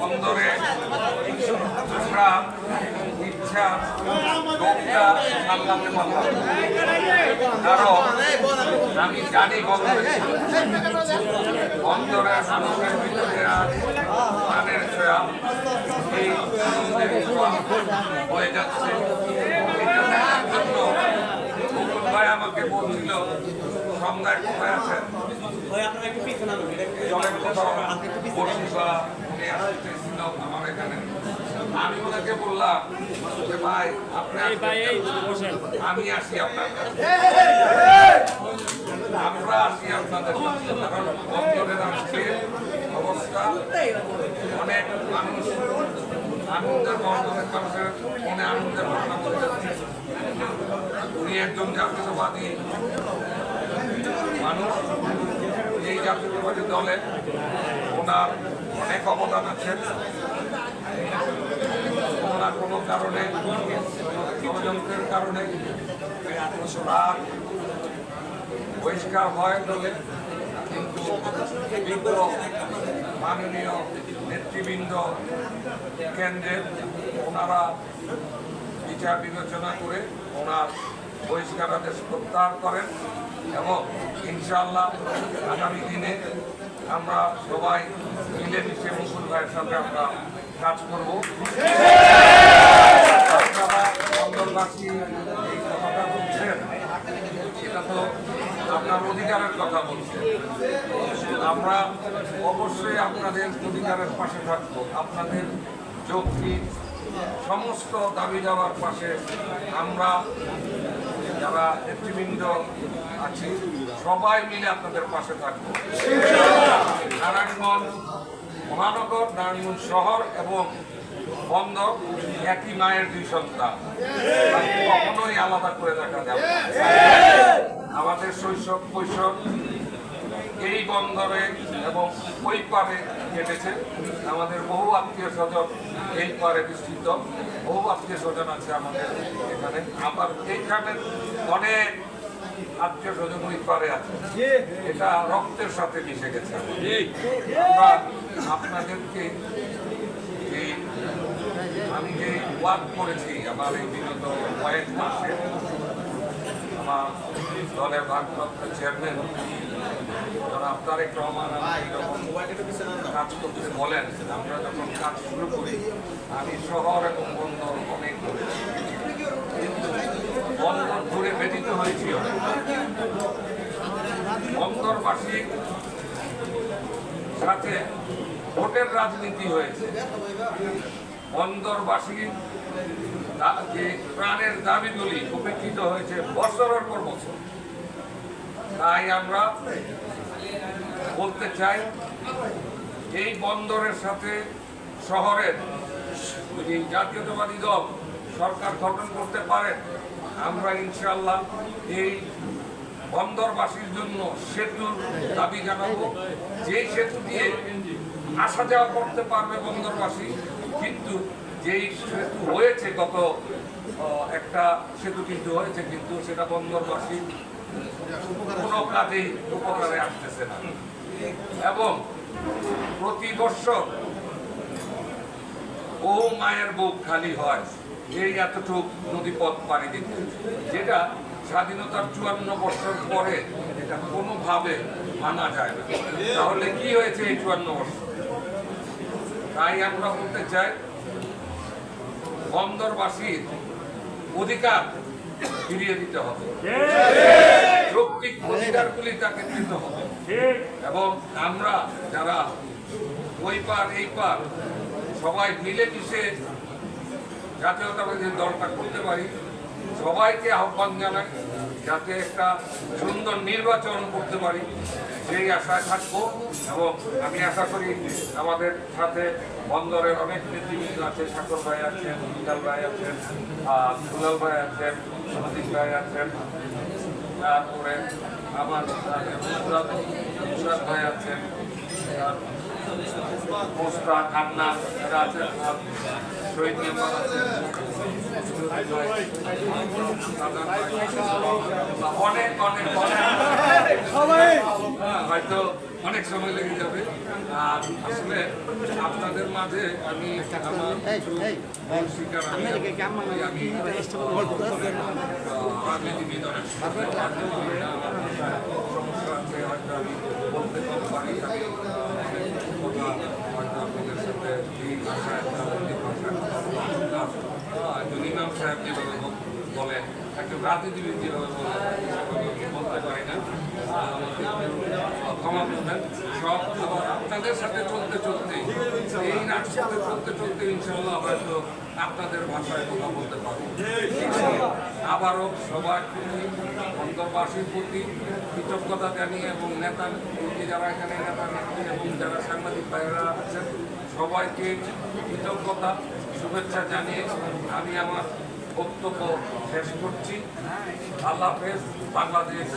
বন্দরে আমরা ইচ্ছা লোকটা সামলাতে পারবো, কারণ আমি জানি বন্দরের মানুষের ভিতরে আজ প্রাণের ছোঁয়া এই আনন্দের ছোঁয়া হয়ে যাচ্ছে। এটা দেখার জন্য মুকুল ভাই আমাকে বলছিল সন্ধ্যায় কোথায় আছেন, জলের কোথাও বসি বা উনি আসতেছিল আমার এখানে। আমি ওনাকে বললাম যে ভাই আপনি আমি আসি আপনার কাছে, আমরা আসি আপনাদের কাছে, কারণ বন্দরের আজকে অবস্থা অনেক মানুষ আনন্দের বন্দরের মানুষের মনে আনন্দের ঘটনা বলে যাচ্ছে। উনি একজন জাতীয়তাবাদী মানুষ, এই জাতীয়তাবাদী দলে ওনার অনেক অবদান আছে। ওনার কোনো কারণে ষড়যন্ত্রের কারণে রাত বহিষ্কার হয় দলে, কিন্তু বিজ্ঞ মাননীয় নেতৃবৃন্দ কেন্দ্রের ওনারা বিচার বিবেচনা করে ওনার বহিষ্কারাদেশ প্রত্যাহার করেন এবং ইনশাআল্লাহ আগামী দিনে আমরা সবাই মিলেমিশে মুকুল ভাইয়ের সাথে আমরা কাজ করব। আপনারা বন্দরবাসী এই কথাটা বলছেন, এটা তো আপনার অধিকারের কথা বলছেন। আমরা অবশ্যই আপনাদের অধিকারের পাশে থাকবো, আপনাদের যৌক্তিক সমস্ত দাবি দাওয়ার পাশে আমরা যারা নেতৃবৃন্দ আছি সবাই মিলে আপনাদের পাশে থাকবো। নারায়ণগঞ্জ মহানগর, নারায়ণগঞ্জ শহর এবং বন্দর একই মায়ের দুই সন্তান, কখনোই আলাদা করে দেখা যাবে। আমাদের শৈশব কৈশোর এই বন্দরে এবং ওই পারে কেটেছে। আমাদের বহু আত্মীয় স্বজন এই পারে বিস্তৃত, বহু আত্মীয় স্বজন আছে আমাদের এখানে, আবার এইখানে অনেক আত্মীয় স্বজন ওই পারে আছে। এটা রক্তের সাথে মিশে গেছে। আমরা আপনাদেরকে এই আমি যে ওয়ার্ক করেছি আমার এই বিগত কয়েক মাসে, আমার দলের ভারপ্রাপ্ত চেয়ারম্যান জনাব তারেক রহমান কাজ করতে বলেন, আমরা যখন কাজ শুরু করি আমি শহর এবং বন্দর অনেক করেছি, কিন্তু বন্দর ঘুরে ব্যতীত হয়েছি। বন্দরবাসীর সাথে ভোটের রাজনীতি হয়েছে। বন্দরবাসীর যে প্রাণের দাবিগুলি উপেক্ষিত হয়েছে বছরের পর বছর। তাই আমরা বলতে চাই এই বন্দরের সাথে শহরের যদি জাতীয়তাবাদী দল সরকার গঠন করতে পারে, আমরা ইনশাআল্লাহ এই বন্দরবাসীর জন্য সেতুর দাবি জানাবো, যেই সেতু দিয়ে আসা যাওয়া করতে পারবে বন্দরবাসী। কিন্তু যেই সেতু হয়েছে, গত একটা সেতু কিন্তু হয়েছে, কিন্তু সেটা বন্দরবাসী কোনো কাজেই উপকারে আসতেছে না এবং প্রতি বছর বহু মায়ের বুক খালি হয় এই এতটুক নদীপথ পাড়ি দিতে, যেটা স্বাধীনতার 54 বছর পরে এটা কোনোভাবে মানা যায় না। তাহলে কি হয়েছে এই 54 বছর? তাই আমরা বলতে চাই বন্দরবাসীর অধিকার ফিরিয়ে দিতে হবে, যৌক্তিক অধিকারগুলি তাকে দিতে হবে এবং আমরা যারা ওই পার এই পার সবাই মিলেমিশে জাতীয়তাবাদী দলটা করতে পারি। সবাইকে আহ্বান জানাই যাতে একটা সুন্দর নির্বাচন করতে পারি, সেই আশায় থাকবো এবং আমি আশা করি আমাদের সাথে বন্দরের অনেক নেতৃবৃন্দ আছে, সাকর ভাই আছেন, বিকাল ভাই আছেন, দুলাল ভাই আছেন, সন্দীপ ভাই আছেন, তারপরে আমার ভাই আছেন, মোস্তা খান্না এরা আছেন, শহীদ মেম্বার আছেন, অনেক অনেক হয়তো অনেক সময় লেগে যাবে। আর আসলে আপনাদের মাঝে আমি আমার কিছু ভুল স্বীকার আমি রাজনীতিবিদ অনেক সময় সমস্যা আছে, হয়তো আমি বলতে কম পারি, আমি কথা হয়তো আপনাদের সাথে এই ভাষায় ইমাম সাহেব যেভাবে বলেন, একজন রাজনীতিবিদ যেভাবে বলতে পারি না, ক্ষমা করবেন। সব আপনাদের সাথে চলতে চলতে এই রাজপথে চলতে চলতে ইনশাল্লাহ হয়তো আপনাদের ভাষায় কথা বলতে পারবো। আবারও সবার প্রতি, অন্তর্বাসীর প্রতি কৃতজ্ঞতা জানিয়ে এবং নেতা যারা এখানে নেতা এবং যারা সাংবাদিক ভাইয়েরা আছেন সবাইকে কৃতজ্ঞতা শুভেচ্ছা জানিয়ে আমি আমার বক্তব্য শেষ করছি। আল্লাহ হাফেজ। বাংলাদেশ।